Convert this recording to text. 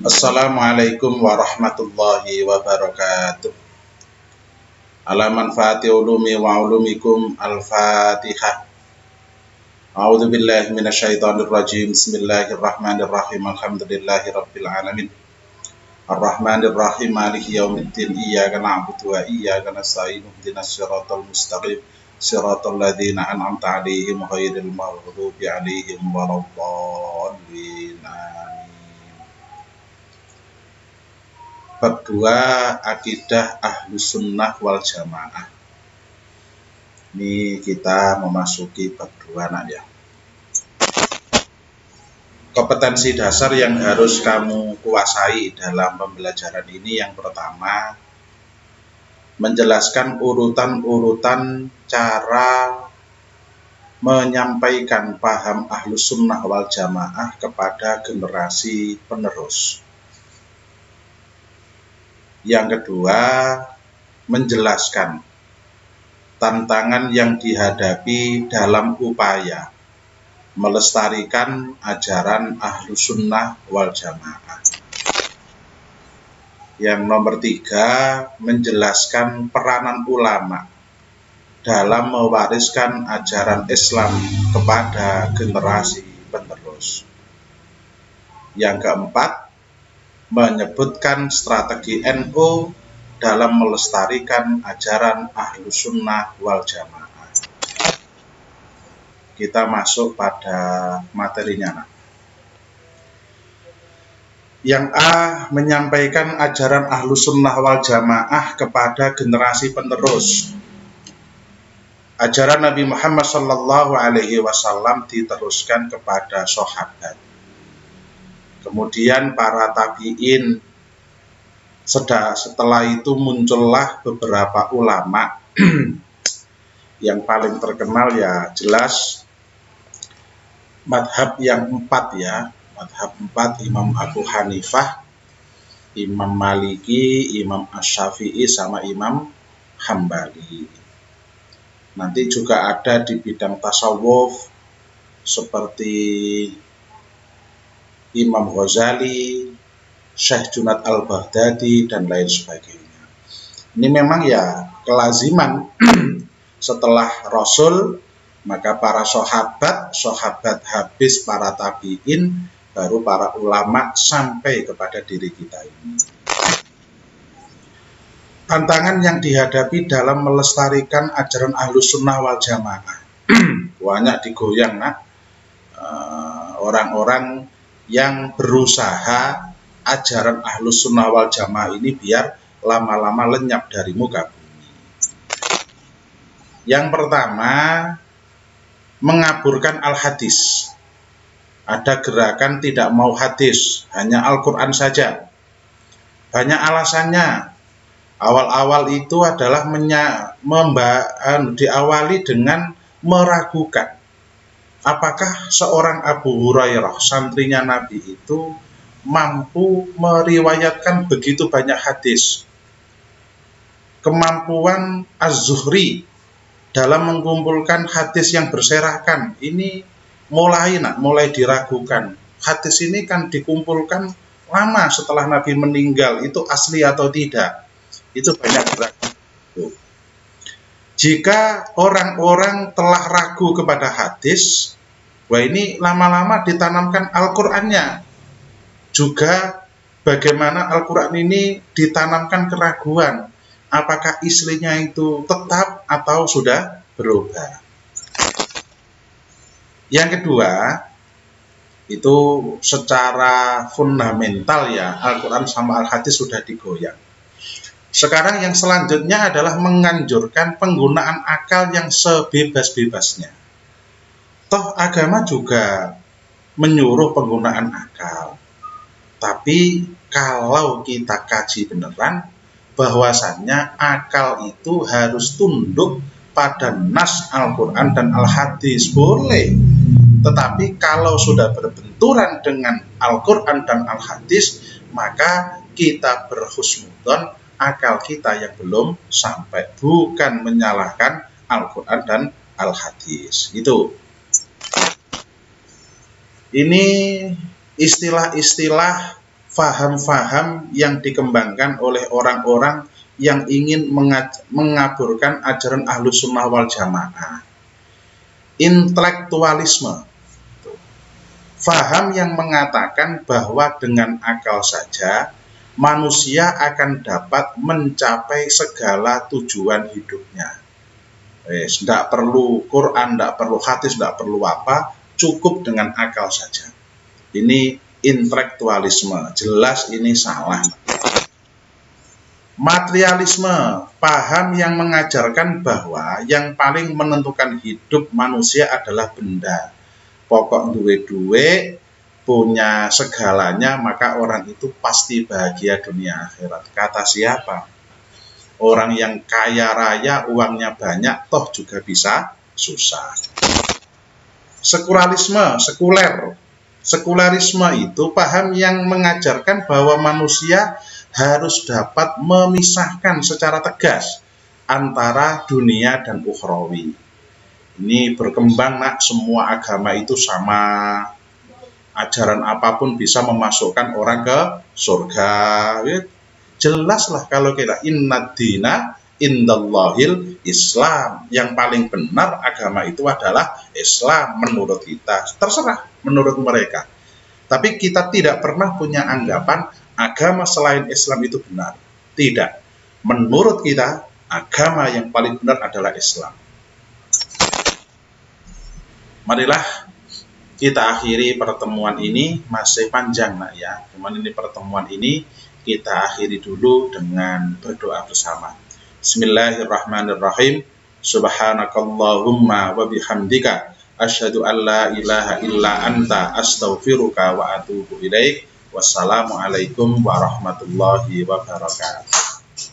Assalamualaikum warahmatullahi wabarakatuh. Ala manfaati ulumi wa ulumikum al-Fatihah. A'udzu billahi minasyaitonir rajim. Bismillahirrahmanirrahim. Alhamdulillahi rabbil alamin. Arrahmanir rahim. Maliki yaumiddin. Iyyaka na'budu wa iyyaka nasta'in. Ihdinas siratal mustaqim. Siratal ladzina an'amta 'alaihim ghairil maghdubi 'alaihim waladdallin. Bab 2 Akidah Ahlus Sunnah wal Jamaah. Ini kita memasuki bab 2 nak ya. Kompetensi dasar yang harus kamu kuasai dalam pembelajaran ini yang pertama, menjelaskan urutan-urutan cara menyampaikan paham Ahlus Sunnah wal Jamaah kepada generasi penerus. Yang kedua, menjelaskan tantangan yang dihadapi dalam upaya melestarikan ajaran Ahlus Sunnah wal Jamaah. Yang nomor 3, menjelaskan peranan ulama dalam mewariskan ajaran Islam kepada generasi penerus. Yang keempat, menyebutkan strategi NU dalam melestarikan ajaran Ahlus Sunnah wal Jamaah. Kita masuk pada materinya. Yang A, menyampaikan ajaran Ahlus Sunnah wal Jamaah kepada generasi penerus. Ajaran Nabi Muhammad SAW diteruskan kepada sahabat. Kemudian para tabi'in, setelah itu muncullah beberapa ulama. Yang paling terkenal ya jelas madhab yang 4 ya. Madhab 4, Imam Abu Hanifah, Imam Maliki, Imam Asy-Syafi'i, sama Imam Hambali. Nanti juga ada di bidang tasawuf seperti Imam Ghazali, Syekh Junaid Al-Baghdadi, dan lain sebagainya. Ini memang ya kelaziman setelah Rasul, maka para sahabat habis para tabi'in, baru para ulama sampai kepada diri kita ini. Tantangan yang dihadapi dalam melestarikan ajaran Ahlus Sunnah wal Jamaah. Banyak digoyang nak orang-orang yang berusaha ajaran Ahlus Sunnah wal Jamaah ini biar lama-lama lenyap dari muka bumi. Yang pertama, mengaburkan al-hadis. Ada gerakan tidak mau hadis, hanya Al-Quran saja. Banyak alasannya. Awal-awal itu adalah diawali dengan meragukan apakah seorang Abu Hurairah, santrinya Nabi itu, mampu meriwayatkan begitu banyak hadis. Kemampuan Az-Zuhri dalam mengumpulkan hadis yang berserakan, ini mulai diragukan. Hadis ini kan dikumpulkan lama setelah Nabi meninggal, itu asli atau tidak? Itu banyak ragu. Jika orang-orang telah ragu kepada hadis, wah ini lama-lama ditanamkan Al-Qur'annya. Juga bagaimana Al-Qur'an ini ditanamkan keraguan. Apakah aslinya itu tetap atau sudah berubah? Yang kedua, itu secara fundamental ya, Al-Quran sama Al-Hadis sudah digoyang. Sekarang yang selanjutnya adalah menganjurkan penggunaan akal yang sebebas-bebasnya. Toh agama juga menyuruh penggunaan akal. Tapi kalau kita kaji beneran, bahwasannya akal itu harus tunduk pada nas Al-Quran dan Al-Hadis, boleh. Tetapi kalau sudah berbenturan dengan Al-Quran dan Al-Hadis, maka kita berhusnudon akal kita yang belum sampai, bukan menyalahkan Al-Quran dan Al-Hadis. Gitu. Ini istilah-istilah faham-faham yang dikembangkan oleh orang-orang yang ingin mengaburkan ajaran Ahlus Sunnah wal Jamaah. Intelektualisme, faham yang mengatakan bahwa dengan akal saja manusia akan dapat mencapai segala tujuan hidupnya. Tidak perlu Quran, tidak perlu hadis, tidak perlu apa, cukup dengan akal saja. Ini intelektualisme, jelas ini salah. Materialisme, paham yang mengajarkan bahwa yang paling menentukan hidup manusia adalah benda. Pokok duwe-duwe, punya segalanya, maka orang itu pasti bahagia dunia akhirat. Kata siapa? Orang yang kaya raya, uangnya banyak, toh juga bisa susah. Sekulerisme itu paham yang mengajarkan bahwa manusia harus dapat memisahkan secara tegas antara dunia dan ukhrawi. Ini berkembang, nak, semua agama itu sama. Ajaran apapun bisa memasukkan orang ke surga. Jelaslah kalau kita innad dina indallahil Islam. Yang paling benar agama itu adalah Islam menurut kita. Terserah menurut mereka. Tapi kita tidak pernah punya anggapan agama selain Islam itu benar. Tidak. Menurut kita agama yang paling benar adalah Islam. Marilah kita akhiri pertemuan ini, masih panjang, nak, ya. Cuman ini pertemuan ini kita akhiri dulu dengan berdoa bersama. Bismillahirrahmanirrahim. Subhanakallahumma wa bihamdika asyhadu an la ilaha illa anta astaghfiruka wa atubu ilaik. Wassalamualaikum warahmatullahi wabarakatuh.